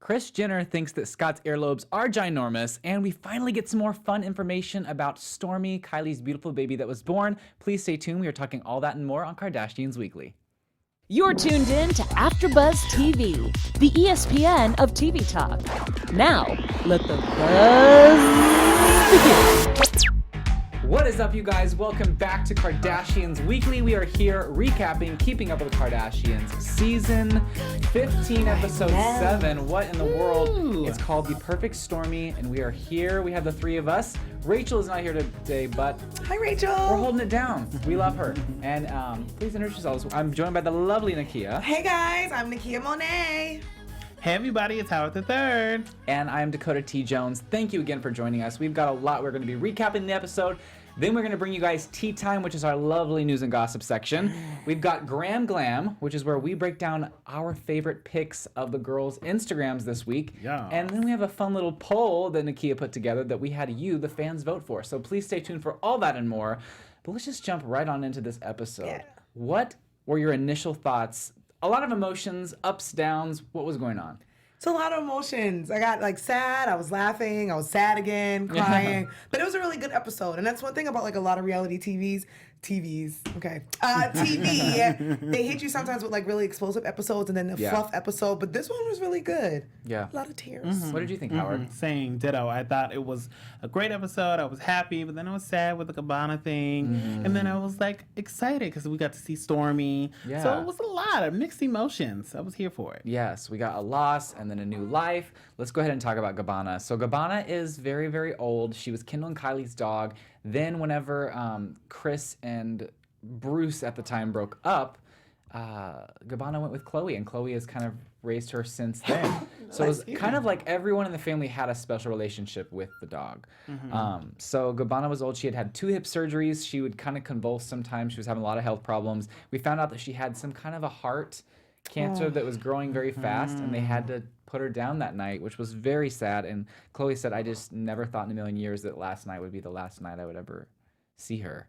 Kris Jenner thinks that Scott's earlobes are ginormous, and we finally get some more fun information about Stormi, Kylie's beautiful baby that was born. Please stay tuned. We are talking all that and more on Kardashians Weekly. You're tuned in to AfterBuzz TV, the ESPN of TV talk. Now, let the buzz begin. What is up, you guys? Welcome back to Kardashians Weekly. We are here recapping Keeping Up with the Kardashians, season 15, episode 7. What in the world? It's called The Perfect Stormi, and we are here. We have the three of us. Rachel is not here today, but hi, Rachel. We're holding it down. We love her. And please introduce yourselves. I'm joined by the lovely Nakia. Hey guys, I'm Nakia Monet. Hey everybody, it's Howard the Third. And I'm Dakota T. Jones. Thank you again for joining us. We've got a lot. We're going to be recapping the episode. Then we're going to bring you guys Tea Time, which is our lovely news and gossip section. We've got Glam, which is where we break down our favorite pics of the girls' Instagrams this week. Yeah. And then we have a fun little poll that Nakia put together that we had you, the fans, vote for. So please stay tuned for all that and more. But let's just jump right on into this episode. Yeah. What were your initial thoughts? A lot of emotions, ups, downs. What was going on? It's a lot of emotions. I got sad, I was laughing, I was sad again, crying. But it was a really good episode. And that's one thing about a lot of reality TV. TV, they hit you sometimes with really explosive episodes and then a fluff episode. But this one was really good. Yeah. A lot of tears. What did you think, Howard? Same, ditto. I thought it was a great episode. I was happy, but then I was sad with the Gabbana thing. And then I was excited because we got to see Stormi. Yeah. So it was a lot of mixed emotions. I was here for it. Yes, we got a loss and then a new life. Let's go ahead and talk about Gabbana. So Gabbana is very, very old. She was Kendall and Kylie's dog. Then whenever Kris and Bruce at the time broke up, Gabbana went with Khloe, and Khloe has kind of raised her since then. So it was kind of like everyone in the family had a special relationship with the dog. So Gabbana was old. She had had 2 hip surgeries. She would kind of convulse sometimes. She was having a lot of health problems. We found out that she had some kind of a heart cancer that was growing very fast, and they had to put her down that night, which was very sad. And Khloe said, I just never thought in a million years that last night would be the last night I would ever see her.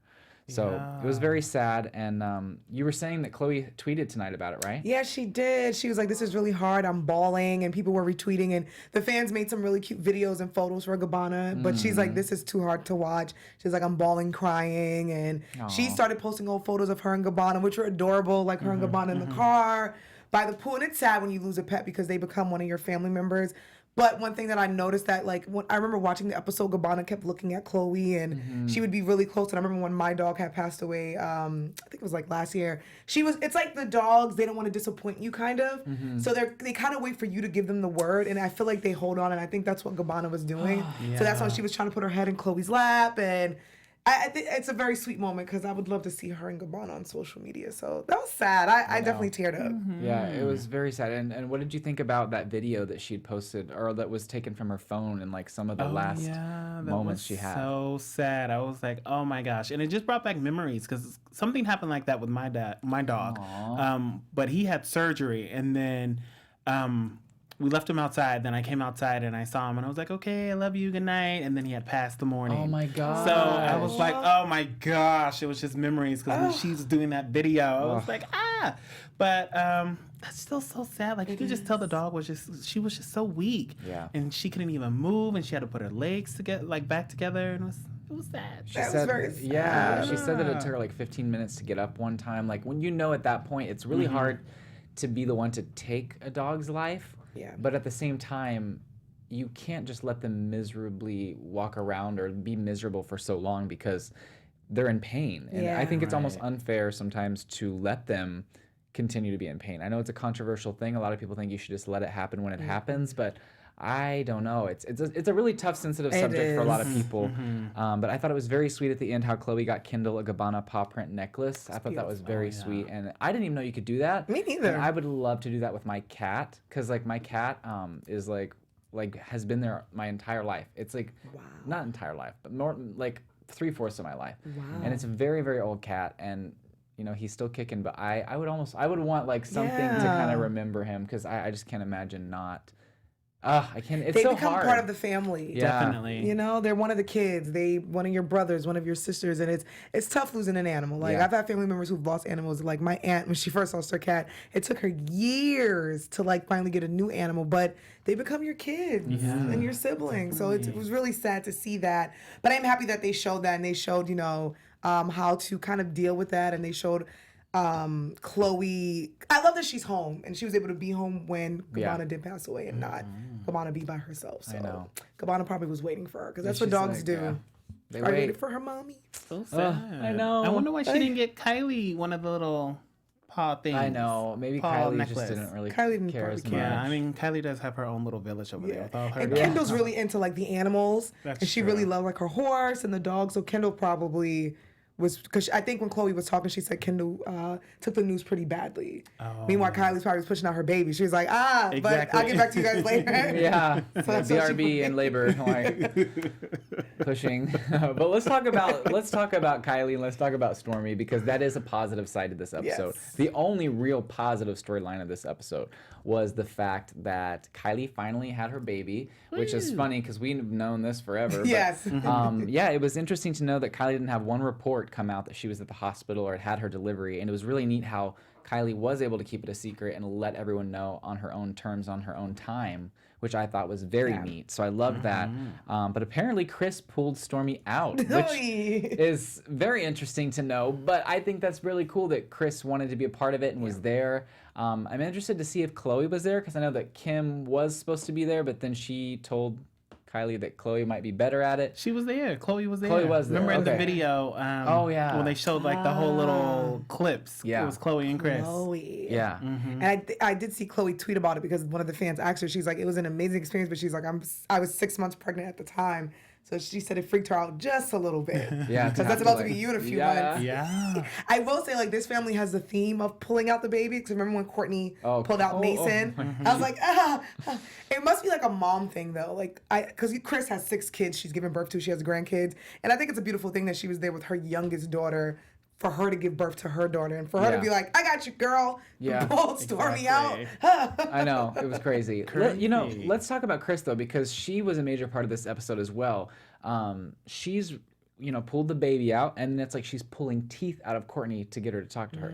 So it was very sad. And you were saying that Khloe tweeted tonight about it, right? Yeah, she did. She was like, this is really hard. I'm bawling. And people were retweeting. And the fans made some really cute videos and photos for Gabbana. But she's like, this is too hard to watch. She's like, I'm bawling, crying. And she started posting old photos of her and Gabbana, which were adorable, like her and Gabbana in the car, by the pool. And it's sad when you lose a pet because they become one of your family members. But one thing that I noticed that, when I remember watching the episode, Gabbana kept looking at Khloe, and she would be really close. And I remember when my dog had passed away, I think it was last year. It's like the dogs, they don't want to disappoint you, kind of. So they kind of wait for you to give them the word, and I feel like they hold on, and I think that's what Gabbana was doing. So that's why she was trying to put her head in Khloe's lap, and I think it's a very sweet moment because I would love to see her and Gabbana on social media. So that was sad. I definitely teared up. Yeah, it was very sad. And what did you think about that video that she'd posted, or that was taken from her phone, and some of the last moments she had? So sad. I was like, oh my gosh. And it just brought back memories because something happened like that with my dog. But he had surgery, and then we left him outside. Then I came outside and I saw him, and I was like, okay, I love you, good night. And then he had passed the morning. Oh my god. So I was like, oh my gosh. It was just memories because when she was doing that video, I was like, ah. But that's still so sad. You could just tell the dog she was just so weak. Yeah. And she couldn't even move, and she had to put her legs together, back together, and it was sad. She said that it took her 15 minutes to get up one time. When at that point, it's really hard to be the one to take a dog's life. Yeah. But at the same time, you can't just let them miserably walk around or be miserable for so long because they're in pain. And I think it's almost unfair sometimes to let them continue to be in pain. I know it's a controversial thing. A lot of people think you should just let it happen when it happens, but I don't know. It's a really tough, sensitive subject for a lot of people. But I thought it was very sweet at the end how Khloe got Kendall a Gabbana paw print necklace. I thought that was very sweet, and I didn't even know you could do that. Me neither. And I would love to do that with my cat, because my cat is has been there my entire life. It's not entire life, but more 3/4 of my life. Wow. And it's a very, very old cat, and he's still kicking. But I would want something to kind of remember him, because I just can't imagine not I can't. It's They so become hard. part of the family. Yeah. Definitely. You know, they're one of the kids. One of your brothers, one of your sisters, and it's tough losing an animal. Like Yeah. I've had family members who've lost animals. Like my aunt, when she first lost her cat, it took her years to like finally get a new animal. But they become your kids and your siblings. So it was really sad to see that. But I'm happy that they showed that, and they showed how to kind of deal with that, and they showed. Khloe, I love that she's home and she was able to be home when Gabbana did pass away and not Gabbana be by herself. So I know. Gabbana probably was waiting for her because that's what she's dogs like, do. yeah. They I wait. waited for her mommy. So sad. I know. I wonder why she didn't get Kylie one of the little paw things. I know. Maybe Paw Kylie necklace. just didn't really Kylie didn't care probably as care. much. Yeah, I mean, Kylie does have her own little village over there with all her And dogs. Kendall's really into like the animals, That's and she true. really loved like her horse and the dog. So Kendall probably was, because I think when Khloe was talking, she said Kendall took the news pretty badly. Meanwhile, Kylie's probably pushing out her baby. She was like, but Exactly. I'll get back to you guys later. Yeah, that's what she BRB and labor, like pushing. But let's talk about Kylie and let's talk about Stormi, because that is a positive side of this episode. Yes. The only real positive storyline of this episode was the fact that Kylie finally had her baby, which is funny because we've known this forever. But, Yes. yeah, it was interesting to know that Kylie didn't have one report come out that she was at the hospital or had her delivery, and it was really neat how Kylie was able to keep it a secret and let everyone know on her own terms, on her own time, which I thought was very neat. So I love that. But apparently Kris pulled Stormi out, which is very interesting to know. But I think that's really cool that Kris wanted to be a part of it and was there. I'm interested to see if Khloe was there, because I know that Kim was supposed to be there, but then she told Kylie that Khloe might be better at it. She was there. Khloe was there. Khloe was there. Remember in the Okay. video? Oh, yeah. When they showed like the whole little clips. Yeah. It was Khloe and Kris. Khloe. Yeah. And I did see Khloe tweet about it because one of the fans asked her. She's like, it was an amazing experience, but she's like, I was 6 months pregnant at the time. So she said it freaked her out just a little bit. Yeah, Because that's about to be you in a few months. Yeah. I will say, like, this family has the theme of pulling out the baby. Because remember when Kourtney pulled out Mason? I was like, It must be like a mom thing, though. Like, because Kris has 6 kids she's given birth to. She has grandkids. And I think it's a beautiful thing that she was there with her youngest daughter, for her to give birth to her daughter, and for her to be like, I got you, girl. Yeah. Pull Stormi out. I know, it was crazy. Let's talk about Kris though, because she was a major part of this episode as well. She's pulled the baby out, and it's like she's pulling teeth out of Kourtney to get her to talk to her.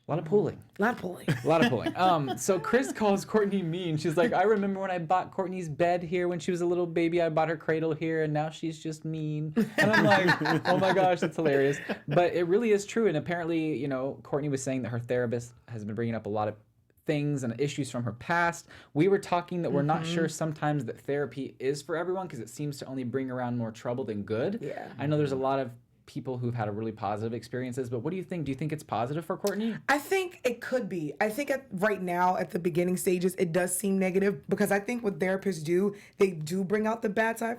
A lot of pulling. A lot of pulling. So Kris calls Kourtney mean. She's like, I remember when I bought Kourtney's bed here when she was a little baby. I bought her cradle here, and now she's just mean. And I'm like, oh my gosh, that's hilarious. But it really is true. And apparently, Kourtney was saying that her therapist has been bringing up a lot of things and issues from her past. We were talking that we're not sure sometimes that therapy is for everyone, because it seems to only bring around more trouble than good. Yeah. I know there's a lot of people who've had a really positive experiences, but what do you think? Do you think it's positive for Kourtney? I think it could be. I think right now, at the beginning stages, it does seem negative, because I think what therapists do, they do bring out the bad side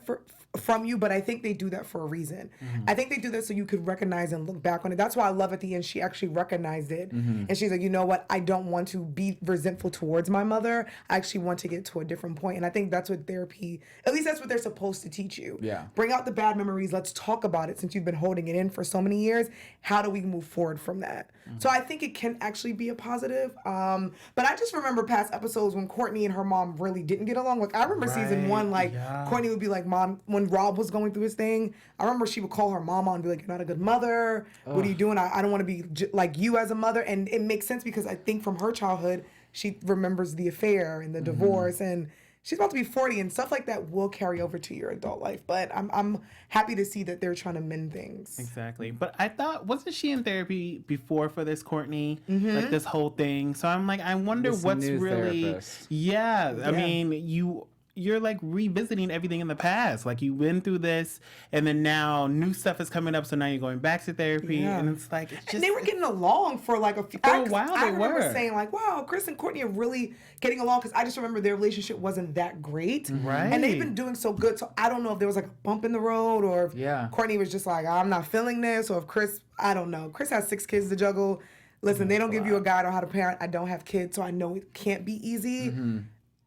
from you, but I think they do that for a reason. I think they do that so you could recognize and look back on it. That's why I love at the end she actually recognized it, and she's like, you know what? I don't want to be resentful towards my mother. I actually want to get to a different point, and I think that's what therapy, at least that's what they're supposed to teach you. Yeah. Bring out the bad memories. Let's talk about it, since you've been holding it in for so many years. How do we move forward from that? So I think it can actually be a positive. But I just remember past episodes when Kourtney and her mom really didn't get along. Like I remember season 1, like Kourtney would be like, Mom, when Rob was going through his thing, I remember she would call her mama and be like, you're not a good mother. What are you doing? I don't want to be like you as a mother. And it makes sense, because I think from her childhood, she remembers the affair and the divorce, and she's about to be 40, and stuff like that will carry over to your adult life. But I'm happy to see that they're trying to mend things. Exactly. But I thought, wasn't she in therapy before for this, Kourtney? Like this whole thing. So I'm like, I wonder This what's new really. therapist. Yeah. I mean, you're like revisiting everything in the past. Like you've been through this, and then now new stuff is coming up. So now you're going back to therapy, and it's like it's just. And they were getting along for like a few. For a while, I they remember were. saying like, "Wow, Kris and Kourtney are really getting along." Because I just remember their relationship wasn't that great, Right. And they've been doing so good. So I don't know if there was like a bump in the road, or if Kourtney was just like, "I'm not feeling this," or if Kris, I don't know. Kris has 6 kids to juggle. Listen, they don't give you a guide on how to parent. I don't have kids, so I know it can't be easy.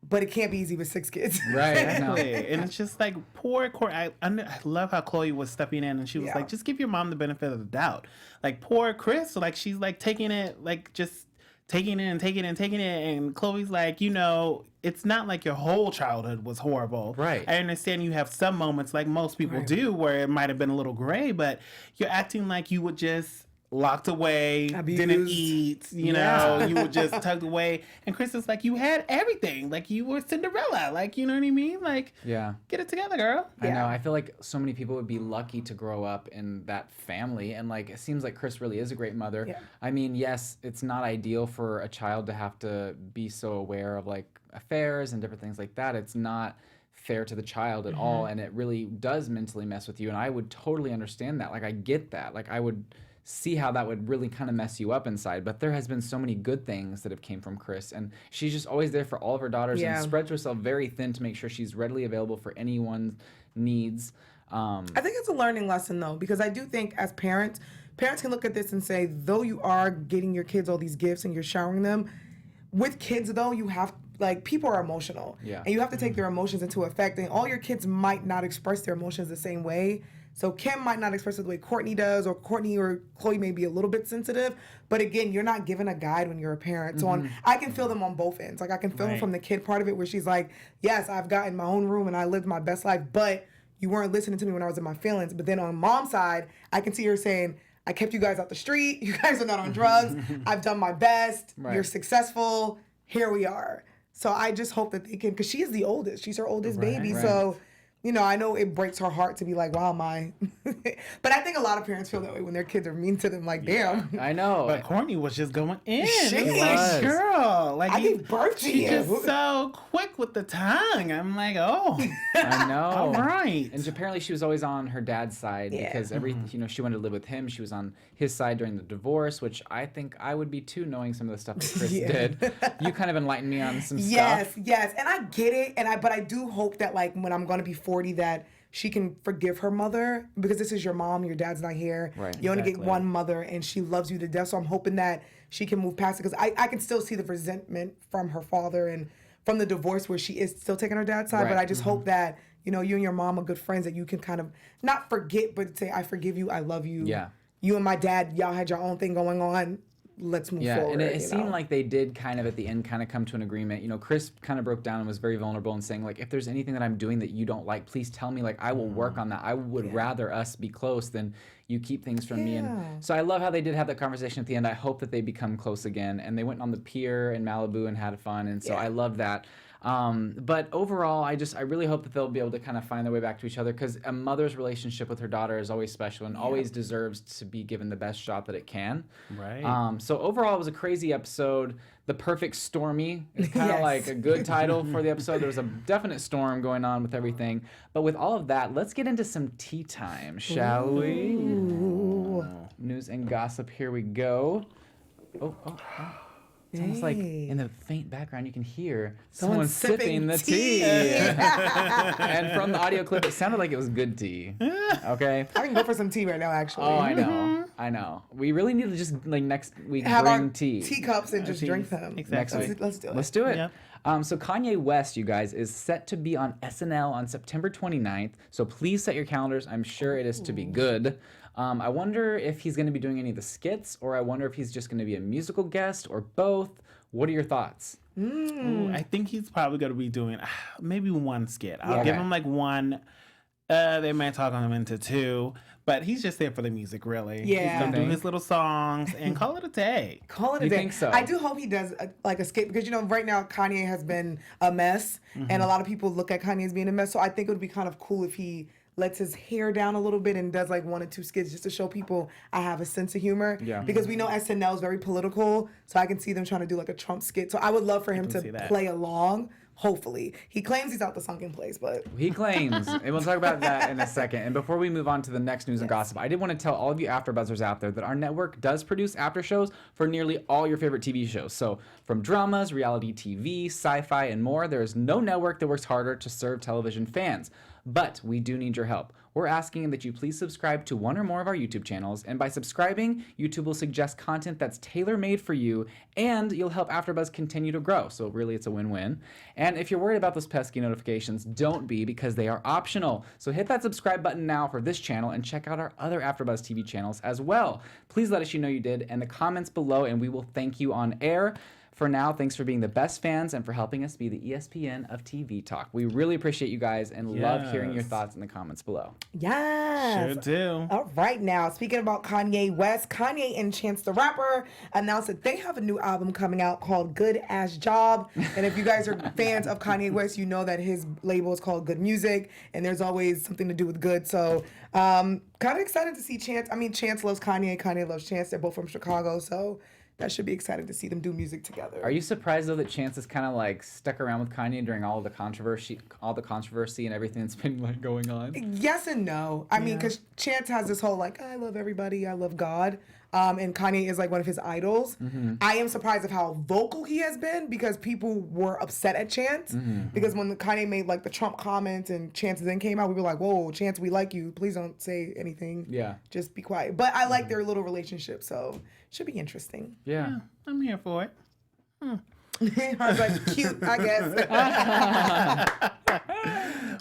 But it can't be easy with 6 kids. Right. I know. Exactly. And it's just like poor Kourtney. I love how Khloe was stepping in, and she was like, just give your mom the benefit of the doubt. Like poor Kris, like she's like taking it like just taking it and Khloe's like, it's not like your whole childhood was horrible. Right. I understand you have some moments like most people do where it might have been a little gray, but you're acting like you would just locked away, didn't eat, you know, you were just tucked away. And Kris is like, you had everything. Like, you were Cinderella. Like, you know what I mean? Like, get it together, girl. I know. I feel like so many people would be lucky to grow up in that family. And, like, it seems like Kris really is a great mother. Yeah. I mean, yes, it's not ideal for a child to have to be so aware of, like, affairs and different things like that. It's not fair to the child at all. And it really does mentally mess with you. And I would totally understand that. Like, I get that. Like, I would see how that would really kind of mess you up inside, but there has been so many good things that have came from Kris, and she's just always there for all of her daughters and spreads herself very thin to make sure she's readily available for anyone's needs. I think it's a learning lesson though, because I do think as parents can look at this and say, though you are getting your kids all these gifts and you're showering them, with kids though, you have, like, people are emotional, and you have to take their emotions into effect, and all your kids might not express their emotions the same way. So Kim might not express it the way Kourtney does, or Kourtney or Khloe may be a little bit sensitive. But again, you're not given a guide when you're a parent. So I can feel them on both ends. Like, I can feel them from the kid part of it, where she's like, yes, I've gotten my own room and I lived my best life, but you weren't listening to me when I was in my feelings. But then on mom's side, I can see her saying, I kept you guys out the street. You guys are not on drugs. I've done my best. You're successful. Here we are. So I just hope that they can, because she is the oldest. She's her oldest baby. So, you know, I know it breaks her heart to be like, wow, my... But I think a lot of parents feel that way when their kids are mean to them. Like, damn. I know. But Kourtney was just going in. She was. Girl. Like, I gave birth to you. She's just so quick with the tongue. I'm like, oh. I know. All right. And apparently she was always on her dad's side because you know, she wanted to live with him. She was on his side during the divorce, which I think I would be too, knowing some of the stuff that Kris did. You kind of enlightened me on some stuff. Yes. And I get it. But I do hope that, like, when I'm going to be 40, that she can forgive her mother, because this is your mom, your dad's not here. Right. You only get one mother, and she loves you to death. So I'm hoping that she can move past it, because I can still see the resentment from her father and from the divorce, where she is still taking her dad's side. But I just hope that, you know, you and your mom are good friends, that you can kind of not forget, but say, I forgive you, I love you. Yeah. You and my dad, y'all had your own thing going on. Let's move forward. And it seemed like they did kind of at the end kind of come to an agreement. You know, Kris kind of broke down and was very vulnerable and saying, like, if there's anything that I'm doing that you don't like, please tell me. Like, I will work on that. I would rather us be close than you keep things from me. And so I love how they did have that conversation at the end. I hope that they become close again. And they went on the pier in Malibu and had fun. And so I love that. But overall, I really hope that they'll be able to kind of find their way back to each other, because a mother's relationship with her daughter is always special and always deserves to be given the best shot that it can. Right. So overall, it was a crazy episode. The Perfect Stormi is kind of like a good title for the episode. There was a definite storm going on with everything. But with all of that, let's get into some tea time, shall we? News and gossip, here we go. Oh. It's almost like in the faint background you can hear someone sipping the tea. And from the audio clip, it sounded like it was good tea. Okay? I can go for some tea right now, actually. Oh, I know. We really need to just, like, next week have bring our tea. teacups and just drink them. Exactly. Let's do it. Let's do it. Yeah. So Kanye West, you guys, is set to be on SNL on September 29th. So please set your calendars. I'm sure it is to be good. I wonder if he's going to be doing any of the skits, or I wonder if he's just going to be a musical guest, or both. What are your thoughts? Ooh, I think he's probably going to be doing maybe one skit. I'll give him like one. They might talk him into two, but he's just there for the music, really. Yeah. He's going to do his little songs and call it a day. Call it a day. Think so? I do hope he does a skit, because, you know, right now Kanye has been a mess, and a lot of people look at Kanye as being a mess. So I think it would be kind of cool if he lets his hair down a little bit and does like 1 or 2 skits just to show people I have a sense of humor. Yeah. Because we know SNL is very political, so I can see them trying to do like a Trump skit. So I would love for him to play along. Hopefully. He claims he's out the sunken place, but... He claims. And we'll talk about that in a second. And before we move on to the next news and gossip, I did want to tell all of you AfterBuzzers out there that our network does produce after shows for nearly all your favorite TV shows. So from dramas, reality TV, sci-fi, and more, there is no network that works harder to serve television fans. but we do need your help. We're asking that you please subscribe to one or more of our YouTube channels, and by subscribing, YouTube will suggest content that's tailor-made for you, and you'll help AfterBuzz continue to grow. So really, it's a win-win. And if you're worried about those pesky notifications, don't be, because they are optional. So hit that subscribe button now for this channel and check out our other AfterBuzz TV channels as well. Please let us know you did in the comments below, and we will thank you on air. For now, thanks for being the best fans and for helping us be the ESPN of TV talk. We really appreciate you guys and love hearing your thoughts in the comments below. Yes. Sure do. All right, now, speaking about Kanye West, Kanye and Chance the Rapper announced that they have a new album coming out called Good Ass Job. And if you guys are fans of Kanye West, you know that his label is called Good Music, and there's always something to do with good. So kind of excited to see Chance. I mean, Chance loves Kanye. Kanye loves Chance. They're both from Chicago, so that should be exciting to see them do music together. Are you surprised though that Chance is kind of like stuck around with Kanye during all the controversy and everything that's been like going on? Yes and no. I mean, because Chance has this whole like, I love everybody, I love God, and Kanye is like one of his idols. I am surprised of how vocal he has been, because people were upset at Chance because when Kanye made like the Trump comments and Chance then came out, we were like, whoa, Chance, we like you. Please don't say anything. Yeah. Just be quiet. But I like their little relationship, so should be interesting. Yeah. I'm here for it. I was like, cute, I guess.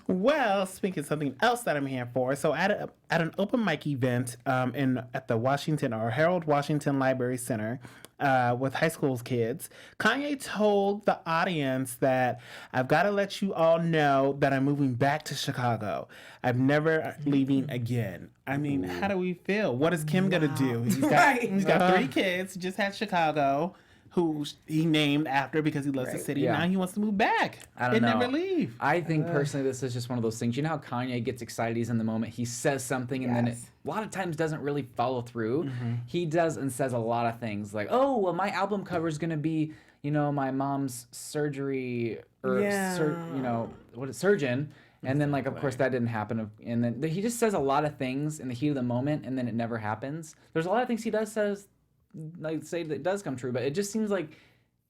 Well, speaking of something else that I'm here for, so at an open mic event at the Harold Washington Library Center with high school kids, Kanye told the audience that I've got to let you all know that I'm moving back to Chicago. I'm never leaving again. I mean, how do we feel? What is Kim gonna do? He's got 3 kids. Just had Chicago, who he named after because he loves the city. Yeah. Now he wants to move back. I don't know. Never leave. I think personally this is just one of those things. You know how Kanye gets excited, he's in the moment, he says something and then it a lot of times doesn't really follow through. He does and says a lot of things like, oh, well, my album cover is going to be, you know, my mom's surgery or, surgeon. And then, like, of course, that didn't happen. And then he just says a lot of things in the heat of the moment, and then it never happens. There's a lot of things he does say that does come true, but it just seems like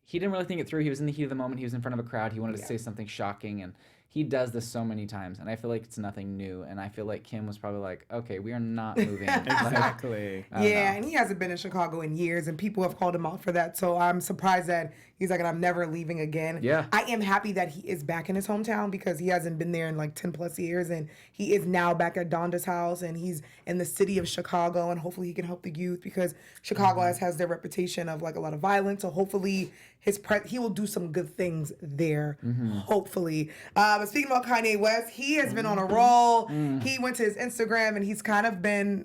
he didn't really think it through. He was in the heat of the moment. He was in front of a crowd. He wanted to say something shocking, and he does this so many times. And I feel like it's nothing new. And I feel like Kim was probably like, okay, we are not moving. Exactly. And he hasn't been in Chicago in years, and people have called him out for that. So I'm surprised that he's like, I'm never leaving again. Yeah. I am happy that he is back in his hometown, because he hasn't been there in like 10 plus years. And he is now back at Donda's house, and he's in the city of Chicago, and hopefully he can help the youth, because Chicago has their reputation of like a lot of violence. So hopefully he will do some good things there, hopefully. But speaking about Kanye West, he has been on a roll. He went to his Instagram, and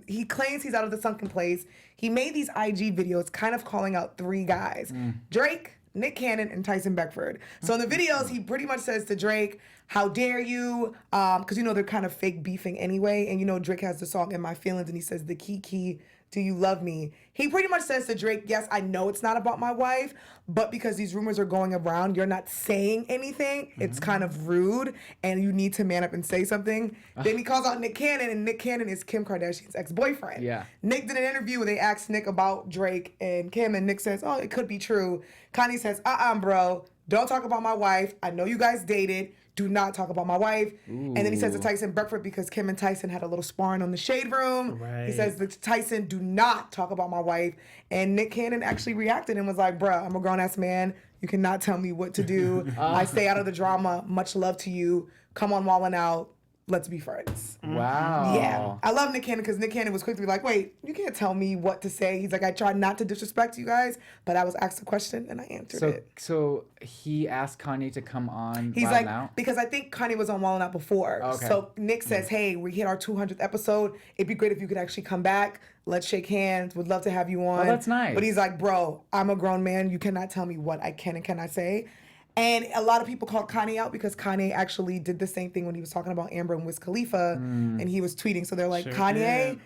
he claims he's out of the sunken place. He made these IG videos kind of calling out 3 guys, Drake, Nick Cannon, and Tyson Beckford. So in the videos, he pretty much says to Drake, how dare you? Because, you know, they're kind of fake beefing anyway. And, you know, Drake has the song In My Feelings, and he says, the key, do you love me? He pretty much says to Drake, yes, I know it's not about my wife, but because these rumors are going around, you're not saying anything. It's kind of rude, and you need to man up and say something. Then he calls out Nick Cannon, and Nick Cannon is Kim Kardashian's ex-boyfriend. Yeah. Nick did an interview where they asked Nick about Drake and Kim, and Nick says, oh, it could be true. Kanye says, bro, don't talk about my wife. I know you guys dated. Do not talk about my wife. Ooh. And then he says to Tyson Beckford, because Kim and Tyson had a little sparring on the Shade Room. Right. He says to Tyson, do not talk about my wife. And Nick Cannon actually reacted and was like, bruh, I'm a grown-ass man. You cannot tell me what to do. I stay out of the drama. Much love to you. Come on, Wallin' Out. Let's be friends. Wow. Yeah. I love Nick Cannon, because Nick Cannon was quick to be like, wait, you can't tell me what to say. He's like, I tried not to disrespect you guys, but I was asked a question and I answered it. So he asked Kanye to come on He's Wild like, Out? Because I think Kanye was on Wild Out before. Okay. So Nick says, hey, we hit our 200th episode. It'd be great if you could actually come back. Let's shake hands. Would love to have you on. Oh, that's nice. But he's like, bro, I'm a grown man. You cannot tell me what I can and cannot say. And a lot of people called Kanye out, because Kanye actually did the same thing when he was talking about Amber and Wiz Khalifa, and he was tweeting. So they're like, Kanye,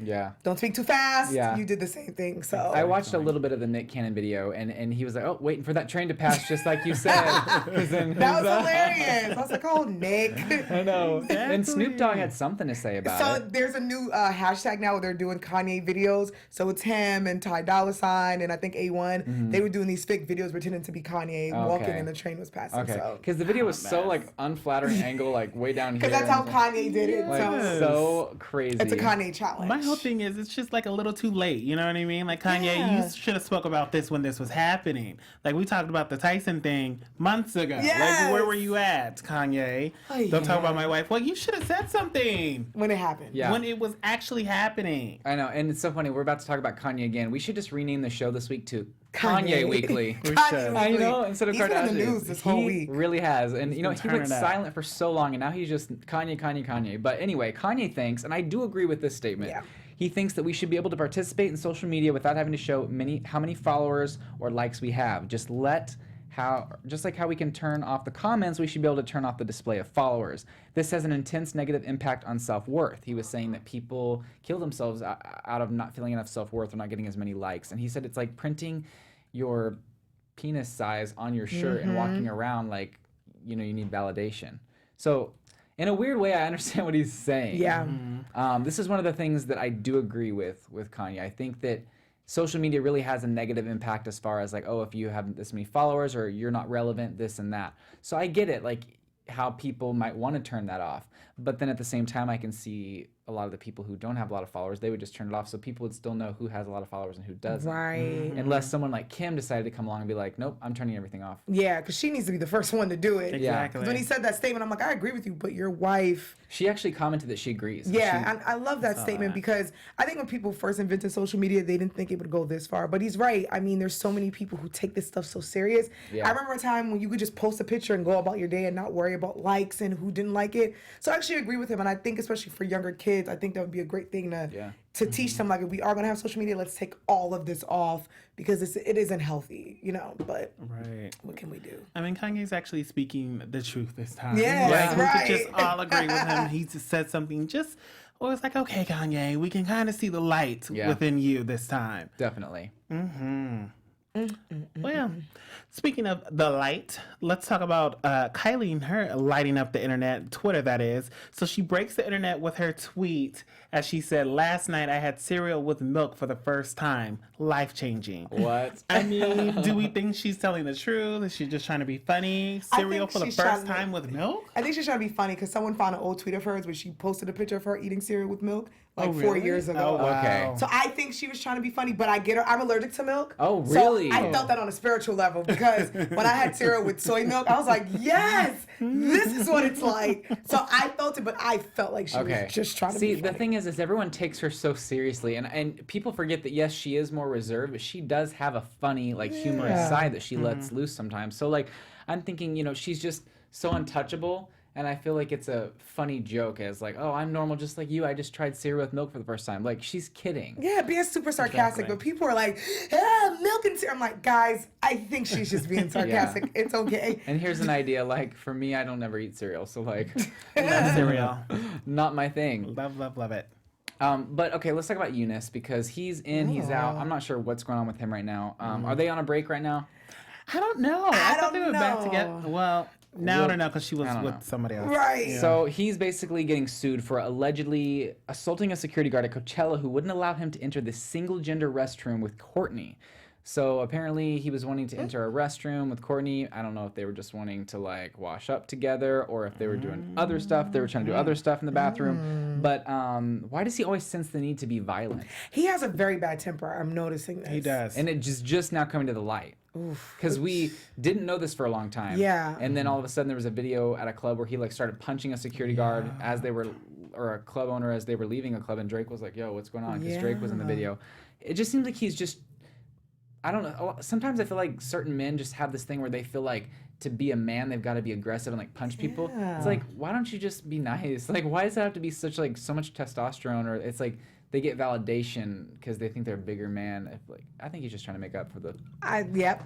don't speak too fast. Yeah. You did the same thing. So I watched a little bit of the Nick Cannon video, and he was like, oh, waiting for that train to pass, just like you said. That was hilarious. I was like, oh, Nick. I know. Exactly. And Snoop Dogg had something to say about it. So there's a new hashtag now where they're doing Kanye videos. So it's him and Ty Dolla $ign and I think A1. They were doing these fake videos pretending to be Kanye walking and the train was passing. passing. Okay, So. because the video was so like unflattering angle, like way down here. Because that's how Kanye did it. like so crazy. It's a Kanye challenge. My whole thing is it's just like a little too late. You know what I mean? Like Kanye, you should have spoke about this when this was happening. Like we talked about the Tyson thing months ago. Yes. Like where were you at, Kanye? Don't talk about my wife. Well, you should have said something when it happened. Yeah. When it was actually happening. I know, and it's so funny. We're about to talk about Kanye again. We should just rename the show this week to Kanye Weekly. Kanye I Weekly. know, instead of He's Kardashians. been in the news this whole week. Really has. And you know, he turning went up. silent for so long and now he's just Kanye. But anyway, Kanye thinks, and I do agree with this statement. Yeah. He thinks that we should be able to participate in social media without having to show how many followers or likes we have. Just like how we can turn off the comments, we should be able to turn off the display of followers. This has an intense negative impact on self-worth. He was saying that people kill themselves out of not feeling enough self-worth or not getting as many likes. And he said it's like printing your penis size on your shirt and walking around like, you know, you need validation. So in a weird way, I understand what he's saying. Yeah. This is one of the things that I do agree with Kanye. I think that social media really has a negative impact as far as like, oh, if you have this many followers or you're not relevant, this and that. So I get it, like how people might want to turn that off. But then at the same time, I can see a lot of the people who don't have a lot of followers, they would just turn it off so people would still know who has a lot of followers and who doesn't. Right. Unless someone like Kim decided to come along and be like, nope, I'm turning everything off. Yeah, because she needs to be the first one to do it. Exactly. When he said that statement, I'm like, I agree with you, but your wife... She actually commented that she agrees. Yeah, I love that statement because I think when people first invented social media, they didn't think it would go this far. But he's right. I mean, there's so many people who take this stuff so serious. Yeah. I remember a time when you could just post a picture and go about your day and not worry about likes and who didn't like it. So I actually agree with him. And I think especially for younger kids, I think that would be a great thing to teach them. Like, if we are going to have social media, let's take all of this off because it isn't healthy, you know. But what can we do? I mean, Kanye's actually speaking the truth this time. Yeah, We could just all agree with him. He just said something well, it's like, okay, Kanye, we can kind of see the light within you this time. Definitely. Well, speaking of the light, let's talk about Kylie and her lighting up the internet, Twitter that is. So she breaks the internet with her tweet, as she said, last night I had cereal with milk for the first time. Life-changing. What? I mean, do we think she's telling the truth? Is she just trying to be funny? Cereal for the first time with milk? I think she's trying to be funny because someone found an old tweet of hers where she posted a picture of her eating cereal with milk. Like 4 years ago. Oh, okay. So I think she was trying to be funny, but I get her. I'm allergic to milk. Oh, really? So I felt that on a spiritual level because when I had cereal with soy milk, I was like, yes, this is what it's like. So I felt it, but I felt like she was just trying to be funny. See, the thing is everyone takes her so seriously, and people forget that, yes, she is more reserved, but she does have a funny, like, humorous side that she lets loose sometimes. So, like, I'm thinking, you know, she's just so untouchable. And I feel like it's a funny joke as like, oh, I'm normal just like you. I just tried cereal with milk for the first time. Like, she's kidding. Yeah, being super sarcastic. But people are like, milk and cereal. I'm like, guys, I think she's just being sarcastic. It's okay. And here's an idea. Like, for me, I don't ever eat cereal. So, like, Love cereal. Not my thing. Love it. But, okay, let's talk about Eunice because he's in, he's out. I'm not sure what's going on with him right now. Are they on a break right now? I don't know. I thought they were back together. Well... Now I don't know because she was with somebody else. Right. Yeah. So he's basically getting sued for allegedly assaulting a security guard at Coachella who wouldn't allow him to enter the single-gender restroom with Kourtney. So apparently he was wanting to enter a restroom with Kourtney. I don't know if they were just wanting to like wash up together or if they were doing other stuff. They were trying to do other stuff in the bathroom. But why does he always sense the need to be violent? He has a very bad temper. I'm noticing this. He does. And it just now coming to the light. Because we didn't know this for a long time. Yeah. And then all of a sudden there was a video at a club where he like started punching a security guard as they were, or a club owner as they were leaving a club, and Drake was like, yo, what's going on? Because Drake was in the video. It just seems like he's just, I don't know. Sometimes I feel like certain men just have this thing where they feel like to be a man, they've got to be aggressive and like punch people. It's like, why don't you just be nice? Like, why does it have to be so much testosterone? Or it's like, they get validation because they think they're a bigger man. I think he's just trying to make up for the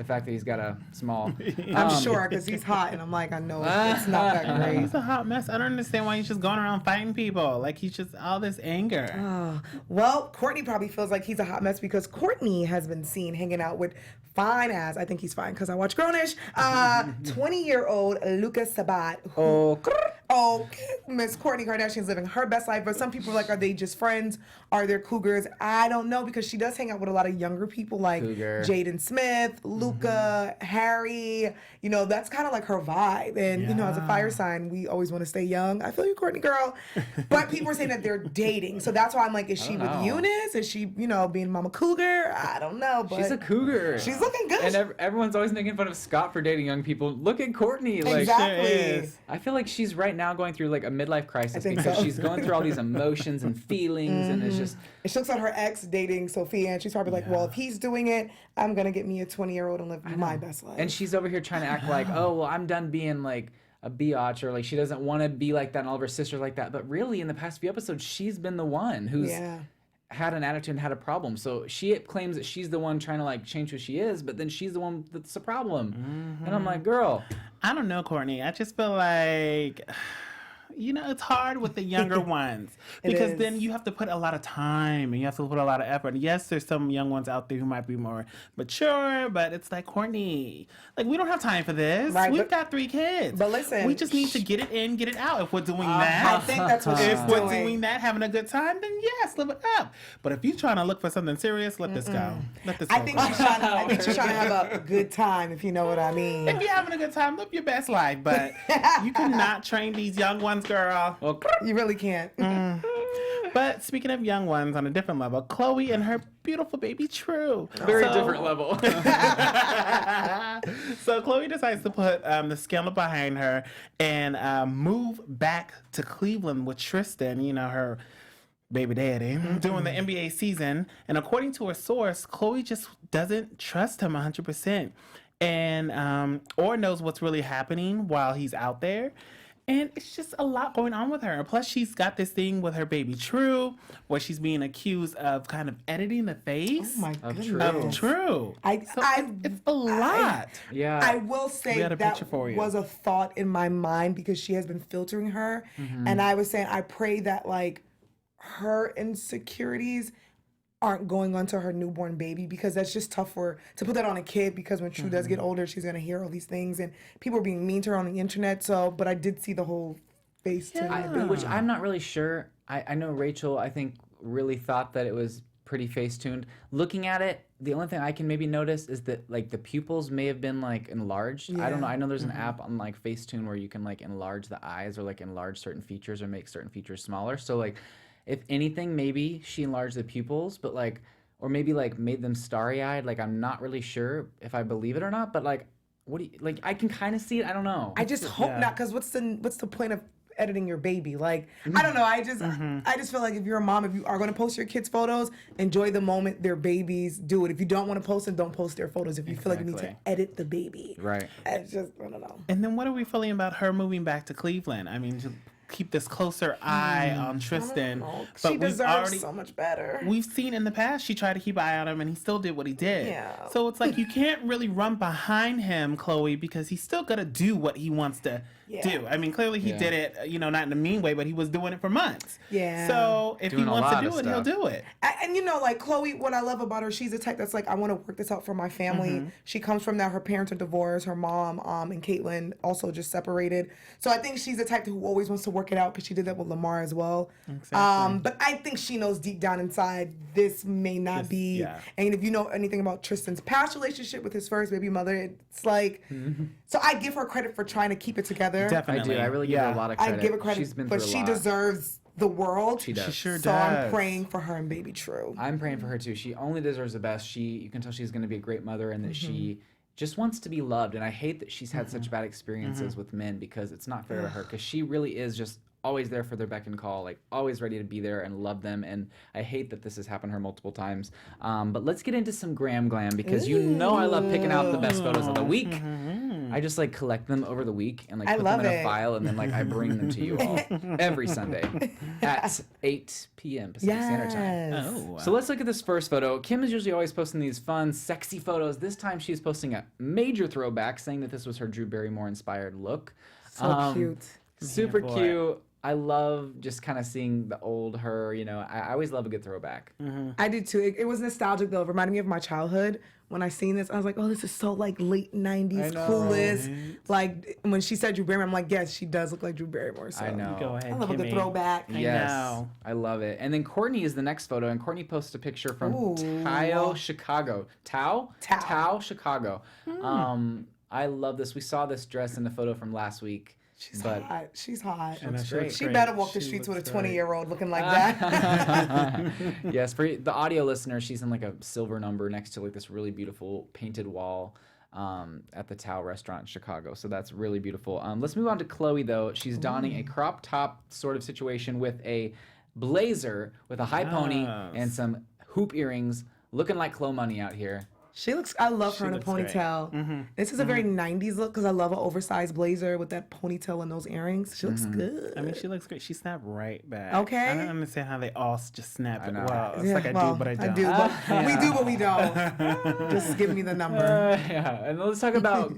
fact that he's got a small... I'm sure, because he's hot, and I'm like, I know it's not that great. He's a hot mess. I don't understand why he's just going around fighting people. Like, he's just all this anger. Well, Kourtney probably feels like he's a hot mess because Kourtney has been seen hanging out with fine-ass, I think he's fine because I watch Grownish, 20-year-old Lucas Sabat. Miss Kourtney Kardashian's living her best life, but some people are like, are they just friends? Are they cougars? I don't know, because she does hang out with a lot of younger people like Jaden Smith, Luca, Harry. You know, that's kind of like her vibe. And, you know, as a fire sign, we always want to stay young. I feel you, Kourtney girl. But people are saying that they're dating. So that's why I'm like, is she with Eunice? Is she, you know, being Mama Cougar? I don't know. But she's a cougar. She's looking good. And everyone's always making fun of Scott for dating young people. Look at Kourtney. Like, exactly. I feel like she's right now going through like a midlife crisis because so. she's going through all these emotions and feelings, and it's just. And she looks at her ex dating Sophia, and she's probably like, well, if he's doing it, I'm going to get me a 20-year-old and live my best life. And she's over here trying to act like, oh, well, I'm done being like a biatch, or like she doesn't want to be like that and all of her sisters like that. But really, in the past few episodes, she's been the one who's had an attitude and had a problem. So she claims that she's the one trying to like change who she is, but then she's the one that's the problem. And I'm like, girl. I don't know, Kourtney. I just feel like, you know, it's hard with the younger ones because then you have to put a lot of time and you have to put a lot of effort. And yes, there's some young ones out there who might be more mature, but it's like, Kourtney, like, we don't have time for this. Right, We've got 3 kids. But listen, we just need to get it in, get it out. If we're doing that, I think that's what she's if we're doing. doing that, having a good time, then yes, live it up. But if you're trying to look for something serious, let this go. Let this go. I think she's trying to have a good time, if you know what I mean. If you're having a good time, live your best life. But you cannot train these young ones, girl. Well, You really can't. But speaking of young ones on a different level, Khloe and her beautiful baby True. very different level. So Khloe decides to put the scandal behind her and move back to Cleveland with Tristan, you know, her baby daddy, during the NBA season. And according to a source, Khloe just doesn't trust him 100%. And or knows what's really happening while he's out there. And it's just a lot going on with her. Plus, she's got this thing with her baby True, where she's being accused of kind of editing the face Oh my goodness. of True. It's a lot. Yeah. I will say We got a that picture for you. was a thought in my mind because she has been filtering her. And I was saying, I pray that like her insecurities aren't going onto her newborn baby, because that's just tough to put that on a kid, because when True does get older, she's going to hear all these things and people are being mean to her on the internet. So, but I did see the whole face to Which I'm not really sure. I know Rachel, I think, really thought that it was pretty face-tuned. Looking at it, the only thing I can maybe notice is that like the pupils may have been like enlarged. I don't know. I know there's an app on like Facetune where you can like enlarge the eyes or like enlarge certain features or make certain features smaller. So like, if anything, maybe she enlarged the pupils, but like, or maybe like made them starry-eyed. Like, I'm not really sure if I believe it or not, but like, what do you, like, I can kind of see it. I don't know. I just hope not, because what's the point of editing your baby? Like, I don't know. I just feel like if you're a mom, if you are going to post your kids' photos, enjoy the moment their babies do it. If you don't want to post them, don't post their photos. If you feel like you need to edit the baby. Right. It's just, I don't know. And then what are we feeling about her moving back to Cleveland? I mean, to keep this closer eye on Tristan. But she deserves so much better. We've seen in the past she tried to keep an eye on him and he still did what he did. Yeah. So it's like you can't really run behind him, Khloe, because he's still gonna do what he wants to do. I mean, clearly he did it, you know, not in a mean way, but he was doing it for months. Yeah. So if he wants to do it, he'll do it. And you know, like Khloe, what I love about her, she's the type that's like, I want to work this out for my family. She comes from that. Her parents are divorced. Her mom and Caitlyn also just separated. So I think she's the type who always wants to work it out, because she did that with Lamar as well. Exactly. But I think she knows deep down inside this may not be. Yeah. And if you know anything about Tristan's past relationship with his first baby mother, it's like, so I give her credit for trying to keep it together. Definitely. I do. I really give her a lot of I credit. give her credit, She's been but through a she lot. deserves the world. She does. She sure So does. I'm praying for her and baby True. I'm praying for her too. She only deserves the best. You can tell she's going to be a great mother, and that she just wants to be loved. And I hate that she's had such bad experiences with men, because it's not fair to her, because she really is just always there for their beck and call, like always ready to be there and love them. And I hate that this has happened to her multiple times. But let's get into some glam, because you know I love picking out the best photos of the week. I just like collect them over the week and like put them in a file, and then like I bring them to you all every Sunday at 8 p.m. Pacific Standard Time. Oh. So let's look at this first photo. Kim is usually always posting these fun, sexy photos. This time she's posting a major throwback, saying that this was her Drew Barrymore inspired look. So cute. Super cute. I love just kind of seeing the old her. You know, I always love a good throwback. I did too. It was nostalgic though. It reminded me of my childhood. When I seen this, I was like, oh, this is so like late 90s, coolest. Like when she said Drew Barrymore, I'm like, yes, she does look like Drew Barrymore. So I know. Go ahead, I love a good Kimmy. throwback. Yes, know. I love it. And then Kourtney is the next photo, and Kourtney posted a picture from Ooh. Tao, Chicago. Tao, Chicago. I love this. We saw this dress in the photo from last week. She's but hot. She's hot. And she looks She great. better walk the She streets with a looks great. 20-year-old looking like that. Yes, for the audio listener, she's in like a silver number next to like this really beautiful painted wall at the Tao restaurant in Chicago. So that's really beautiful. Let's move on to Khloe though. She's donning a crop top sort of situation with a blazer with a high pony and some hoop earrings, looking like Khloe money out here. She looks, I love her in a looks great. ponytail. This is a very 90s look because I love an oversized blazer with that ponytail and those earrings. She looks good. I mean, she looks great. She snapped right back. Okay. I don't understand how they all just snap it. know. Well, it's Yeah, like I well, do, but I don't. I do, but we do, but we don't. Just give me the number. Yeah, and let's talk about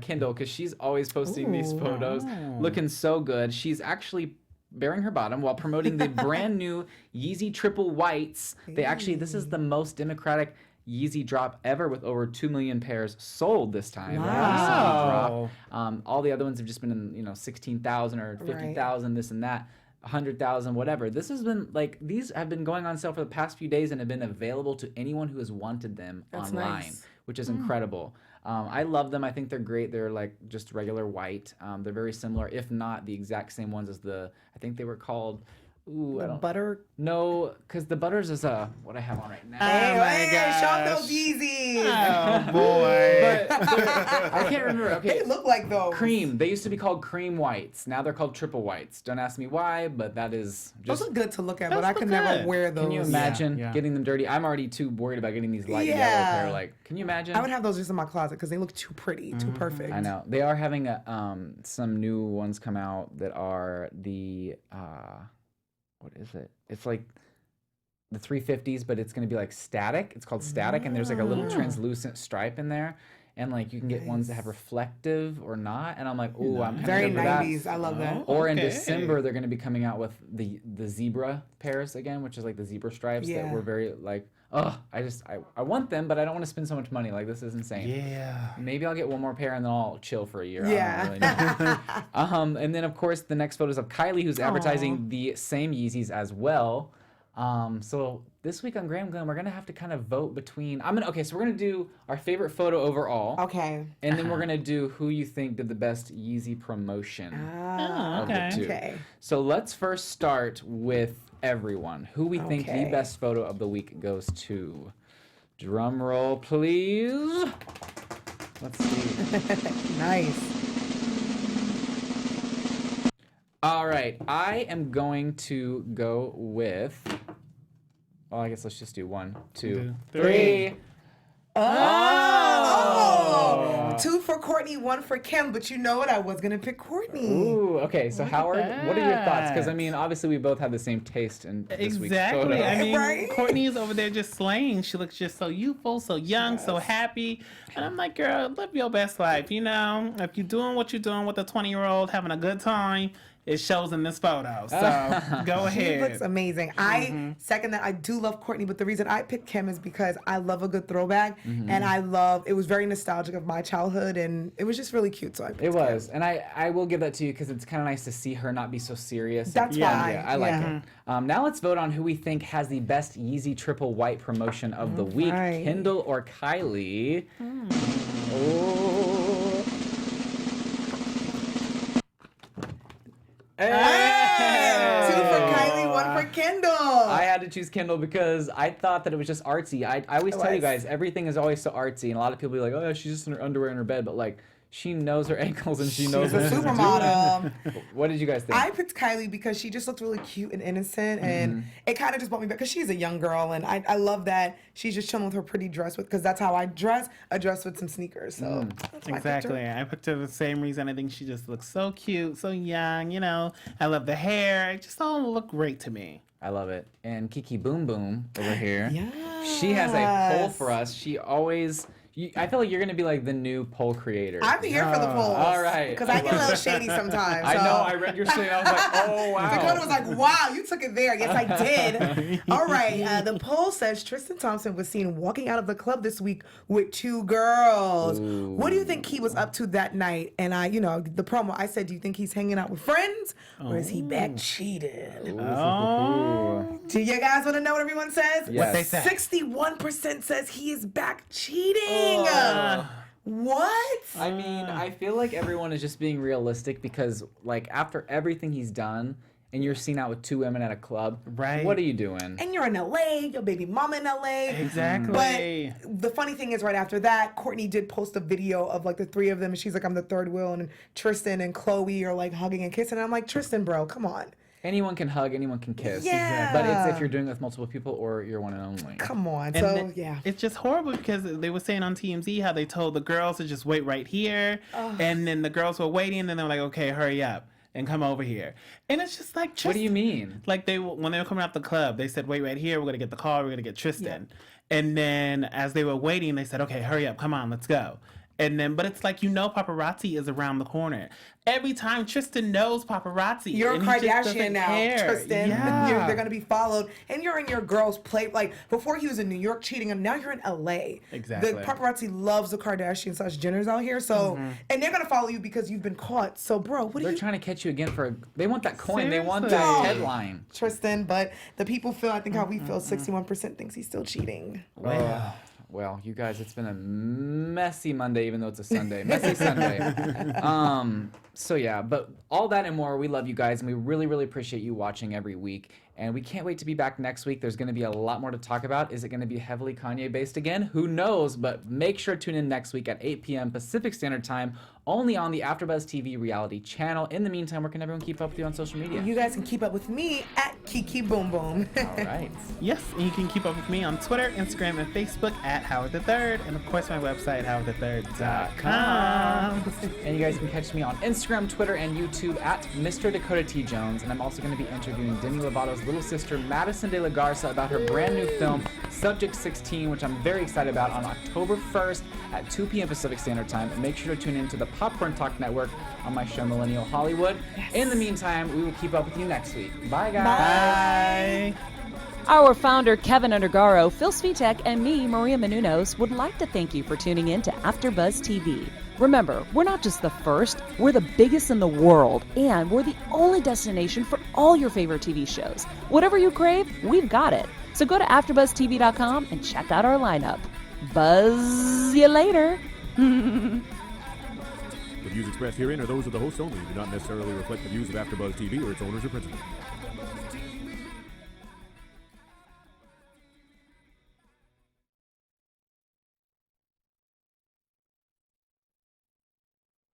Kendall because she's always posting these photos looking so good. She's actually bearing her bottom while promoting the brand new Yeezy Triple Whites. This is the most democratic Yeezy drop ever with over 2 million pairs sold this time. Wow. All the other ones have just been in 16,000 or 50,000, this and that. 100,000, whatever. This has been like, these have been going on sale for the past few days and have been available to anyone who has wanted them online, nice. which is incredible. I love them. I think they're great. They're like just regular white. They're very similar, if not the exact same ones as I think they were called, Butter. No, because the butters is what I have on right now. Hey, gosh. show 'em those Yeezys. Oh boy. I can't remember. Okay. They look like those. Cream. They used to be called cream whites. Now they're called triple whites. Don't ask me why, but that is just. Those are good to look at, but Those I look could never good. wear those. Can you imagine Yeah. getting them dirty? I'm already too worried about getting these light yellow Yeah. pair. Like, can you imagine? I would have those just in my closet because they look too pretty, too perfect. I know they are having some new ones come out that are the what is it? It's like the 350s, but it's gonna be like static. It's called static, and there's like a little translucent stripe in there, and like you can get ones that have reflective or not. And I'm like, ooh, I'm kind Very of into that. 90s. I love that. Or in Okay. December, they're gonna be coming out with the zebra pairs again, which is like the zebra stripes that Yeah. were very like, oh, I want them, but I don't want to spend so much money. Like this is insane. Yeah. Maybe I'll get one more pair and then I'll chill for a year. Yeah. I don't really know. And then of course the next photos of Kylie, who's advertising the same Yeezys as well. So this week on Graham Glam, we're gonna have to kind of vote between. So we're gonna do our favorite photo overall. Okay. And then we're gonna do who you think did the best Yeezy promotion of the two. Okay. So let's first start with everyone. Who we think the Okay. best photo of the week goes to. Drum roll, please. Let's see. Nice. All right, I am going to go with. Well, I guess let's just do 1, 2, 3. Oh! 2 for Kourtney, 1 for Kim, but you know what? I was gonna pick Kourtney. Ooh, okay. So Howard, what are your thoughts? Because I that. mean, obviously we both have the same taste in this week's Exactly. photo. I mean, Right? Kourtney is over there just slaying. She looks just so youthful, so young, so happy. And I'm like, girl, live your best life. You know, if you're doing what you're doing with a 20-year-old, having a good time, it shows in this photo. So go She ahead. looks amazing. I second that. I do love Kourtney, but the reason I picked Kim is because I love a good throwback, and it was very nostalgic of my childhood, and it was just really cute. So I picked It Kim. was, and I will give that to you because it's kind of nice to see her not be so serious. That's Yeah, why, I like yeah. it. Now let's vote on who we think has the best Yeezy Triple White promotion of the week, right. Kendall or Kylie. Oh. Hey! 2 for Kylie, 1 for Kendall. I had to choose Kendall because I thought that it was just artsy. I always tell you was. guys, everything is always so artsy, and a lot of people be like, oh, yeah, she's just in her underwear in her bed, but like, she knows her ankles and she knows She's a what she's doing. supermodel. What did you guys think? I picked Kylie because she just looked really cute and innocent, and it kind of just brought me back because she's a young girl, and I love that she's just chilling with her pretty dress because that's how I dress. I dress with some sneakers, so that's why I picked her. Exactly. I picked her the same reason. I think she just looks so cute, so young. You know, I love the hair. It just all look great to me. I love it. And Kiki Boom Boom over here. Yes. She has a poll for us. She I feel like you're gonna be like the new poll creator. I'm here for the polls. All right. Because I get a little shady sometimes. I so. know. I read your shit. I was like, oh wow. Dakota was like, wow, you took it there. Yes, I did. All right. The poll says Tristan Thompson was seen walking out of the club this week with 2 girls. Ooh. What do you think he was up to that night? And the promo, I said, do you think he's hanging out with friends or is he back cheating? Oh. Do you guys want to know what everyone says? Yes. What they say? 61% says he is back cheating. What? I mean, I feel like everyone is just being realistic because, like, after everything he's done, and you're seen out with 2 women at a club, Right. What are you doing? And you're in LA, your baby mama in LA. Exactly. But the funny thing is, right after that, Kourtney did post a video of like the 3 of them, and she's like, I'm the third wheel, and Tristan and Khloe are like hugging and kissing. And I'm like, Tristan, bro, come on. Anyone can hug, anyone can kiss. Yeah. But it's if you're doing it with multiple people or you're one and only. Come on. And So, yeah. It's just horrible because they were saying on TMZ how they told the girls to just wait right here. And then the girls were waiting and then they were like, okay, hurry up and come over here. And it's just like, What do you mean? Like when they were coming out the club, they said, wait right here. We're going to get the car. We're going to get Tristan. And then as they were waiting, they said, okay, hurry up. Come on, let's go. And then, but it's like, paparazzi is around the corner. Every time Tristan knows paparazzi. You're a and he just Kardashian doesn't now, care. Tristan. Yeah. They're going to be followed. And you're in your girls' play. Like, before he was in New York cheating, and now you're in LA. Exactly. The paparazzi loves the Kardashians / Jenners out here. So, and they're going to follow you because you've been caught. So, bro, what do They're you... trying to catch you again they want that coin. They want Seriously. that headline. Tristan, but the people feel, I think how we feel, 61% thinks he's still cheating. Well, you guys, it's been a messy Monday, even though it's a Sunday. Messy Sunday. So yeah, but all that and more, we love you guys, and we really, really appreciate you watching every week. And we can't wait to be back next week. There's going to be a lot more to talk about. Is it going to be heavily Kanye-based again? Who knows? But make sure to tune in next week at 8 p.m. Pacific Standard Time, only on the AfterBuzz TV reality channel. In the meantime, where can everyone keep up with you on social media? You guys can keep up with me at Kiki Boom Boom. All right. Yes, and you can keep up with me on Twitter, Instagram, and Facebook at Howard the Third, and of course my website, howardthethird.com. And you guys can catch me on Instagram, Twitter, and YouTube at Mr. Dakota T. Jones. And I'm also going to be interviewing Demi Lovato's little sister, Madison De La Garza, about her brand new film, Subject 16, which I'm very excited about, on October 1st at 2 p.m. Pacific Standard Time. And make sure to tune in to the Popcorn Talk Network on my show, Millennial Hollywood. Yes. In the meantime, we will keep up with you next week. Bye, guys. Bye. Our founder, Keven Undergaro, Phil Svitek, and me, Maria Menounos, would like to thank you for tuning in to AfterBuzz TV. Remember, we're not just the first, we're the biggest in the world, and we're the only destination for all your favorite TV shows. Whatever you crave, we've got it. So go to AfterBuzzTV.com and check out our lineup. Buzz you later. The views expressed herein are those of the hosts only and do not necessarily reflect the views of AfterBuzz TV or its owners or principals.